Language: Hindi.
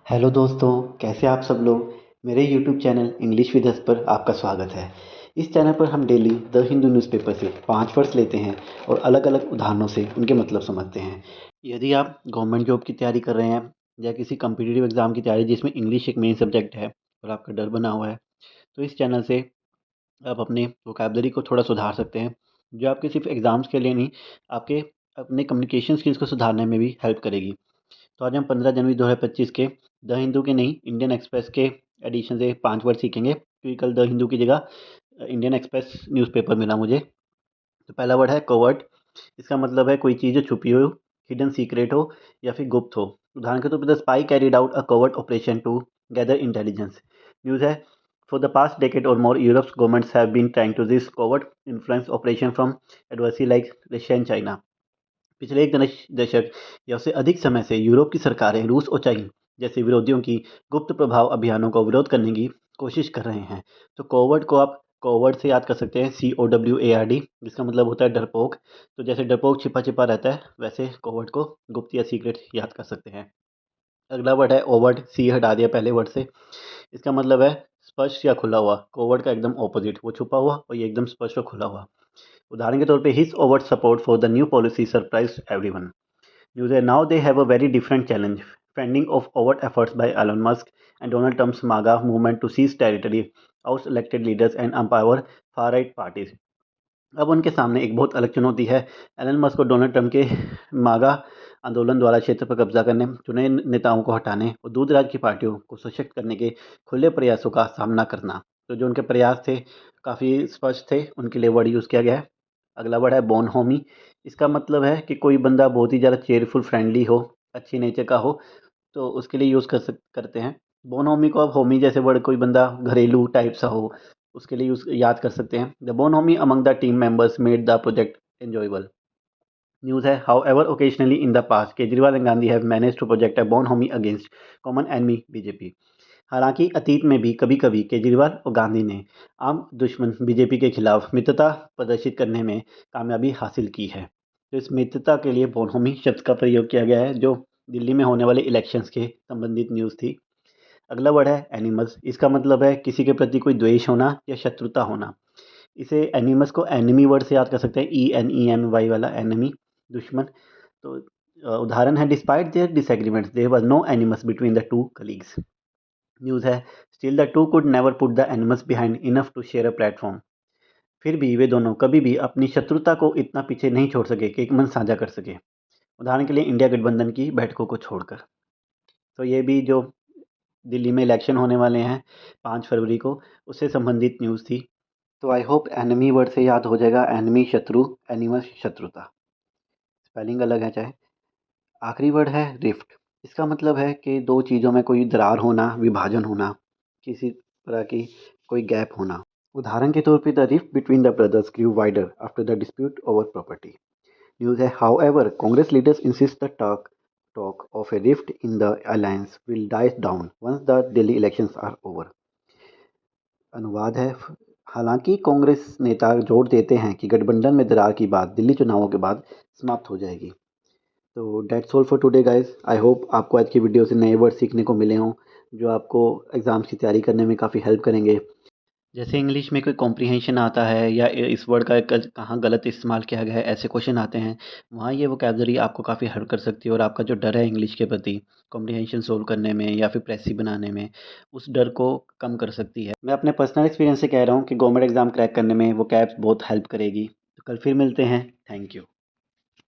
हेलो दोस्तों, कैसे आप सब लोग। मेरे YouTube channel English with us पर आपका स्वागत है। इस चैनल पर हम डेली द हिंदू न्यूज़पेपर से 5 वर्ड्स लेते हैं और अलग अलग उदाहरणों से उनके मतलब समझते हैं। यदि आप गवर्नमेंट जॉब की तैयारी कर रहे हैं या किसी कम्पिटिटिव एग्ज़ाम की तैयारी जिसमें इंग्लिश एक मेन सब्जेक्ट है और आपका डर बना हुआ है, तो इस चैनल से आप अपने वोकैबलरी को थोड़ा सुधार सकते हैं, जो आपके सिर्फ एग्ज़ाम्स के लिए नहीं, आपके अपने कम्युनिकेशन स्किल्स को सुधारने में भी हेल्प करेगी। तो आज हम 15 जनवरी 2025 के द हिंदू के नहीं, इंडियन एक्सप्रेस के एडिशन से 5 वर्ड सीखेंगे, क्योंकि कल द हिंदू की जगह इंडियन एक्सप्रेस न्यूज़पेपर मिला मुझे। तो पहला वर्ड है कोवर्ट। इसका मतलब है कोई चीज़ जो छुपी हो, हिडन सीक्रेट हो या फिर गुप्त हो। उदाहरण के तौर पर the spy carried out a covert operation to gather intelligence. News है for the past decade or more Europe's governments have been trying to this covert influence operation from adversary like Russia and China. पिछले एक दशक या उससे अधिक समय से यूरोप की सरकारें रूस और चीन जैसे विरोधियों की गुप्त प्रभाव अभियानों का विरोध करने की कोशिश कर रहे हैं। तो कोवर्ड को आप कोवर्ड से याद कर सकते हैं, COWARD, जिसका मतलब होता है डरपोक। तो जैसे डरपोक छिपा छिपा रहता है, वैसे कोवर्ड को गुप्त या सीक्रेट याद कर सकते हैं। अगला वर्ड है ओवर्ड। सी हटा दिया पहले वर्ड से। इसका मतलब है स्पष्ट या खुला हुआ। कोवर्ड का एकदम ऑपोजिट, वो छुपा हुआ और ये एकदम स्पष्ट और खुला हुआ। उदाहरण के तौर पे his overt support for the new policy surprise everyone. News है now they have a very different challenge, fending off overt efforts by Elon Musk and Donald Trump's MAGA movement to seize territory, oust elected leaders and empower far-right parties. अब उनके सामने एक बहुत अलग चुनौती है। एलन मस्क और डोनाल्ड ट्रंप के मागा आंदोलन द्वारा क्षेत्र पर कब्जा करने, चुने नेताओं को हटाने और दूरदराज की पार्टियों को सशक्त करने के खुले प्रयासों का सामना करना। तो जो उनके प्रयास थे काफ़ी स्पष्ट थे, उनके लिए वर्ड यूज़ किया गया है। अगला वर्ड है बोन होमी। इसका मतलब है कि कोई बंदा बहुत ही ज़्यादा चेयरफुल, फ्रेंडली हो, अच्छी नेचर का हो, तो उसके लिए यूज़ करते हैं। बोन होमी को आप होमी जैसे वर्ड, कोई बंदा घरेलू टाइप सा हो, उसके लिए यूज़ याद कर सकते हैं। The bonhomie among the team members made the project enjoyable. News है however occasionally in the past Kejriwal and Gandhi have manage to project a bonhomie against common enemy BJP. हालांकि अतीत में भी कभी कभी केजरीवाल और गांधी ने आम दुश्मन बीजेपी के खिलाफ मित्रता प्रदर्शित करने में कामयाबी हासिल की है। तो इस मित्रता के लिए बोनहोमी शब्द का प्रयोग किया गया है, जो दिल्ली में होने वाले इलेक्शंस के संबंधित न्यूज़ थी। अगला वर्ड है एनिमल्स। इसका मतलब है किसी के प्रति कोई द्वेष होना या शत्रुता होना। इसे एनिमस को एनिमी वर्ड से याद कर सकते हैं, ENEMY वाला एनिमी, दुश्मन। तो उदाहरण है despite their disagreements there was no animus between the two colleagues. News है still the two could never put the animus behind enough to share a platform. फिर भी वे दोनों कभी भी अपनी शत्रुता को इतना पीछे नहीं छोड़ सके कि एक मन साझा कर सके। उदाहरण के लिए इंडिया गठबंधन की बैठकों को छोड़कर। तो ये भी जो दिल्ली में इलेक्शन होने वाले हैं 5 फरवरी को, उससे संबंधित न्यूज़ थी। तो आई होप एनिमी वर्ड से याद हो जाएगा, एनिमी शत्रु, एनिमस शत्रुता, स्पेलिंग अलग है चाहे। आखिरी वर्ड है रिफ्ट। इसका मतलब है कि दो चीज़ों में कोई दरार होना, विभाजन होना, किसी तरह की कोई गैप होना। उदाहरण के तौर पे the rift between the brothers grew wider after the dispute over property. News है however Congress leaders insist the talk of a rift in the alliance will dies down once the Delhi elections are over. अनुवाद है हालांकि कांग्रेस नेता जोर देते हैं कि गठबंधन में दरार की बात दिल्ली चुनावों के बाद समाप्त हो जाएगी। तो that's all for today guys. I hope आपको आज की वीडियो से नए वर्ड सीखने को मिले हों, जो आपको एग्ज़ाम्स की तैयारी करने में काफ़ी हेल्प करेंगे। जैसे इंग्लिश में कोई कॉम्प्रिहेंशन आता है या इस वर्ड का कहाँ गलत इस्तेमाल किया गया है, ऐसे क्वेश्चन आते हैं, वहाँ ये वोकैबुलरी आपको काफ़ी हेल्प कर सकती है और आपका जो डर है इंग्लिश के प्रति कॉम्प्रिहेंशन सोल्व करने में या फिर प्रेसी बनाने में, उस डर को कम कर सकती है। मैं अपने पर्सनल एक्सपीरियंस से कह रहा हूँ कि गवर्नमेंट एग्ज़ाम क्रैक करने में वो कैब्स बहुत हेल्प करेगी। तो कल फिर मिलते हैं। Thank you.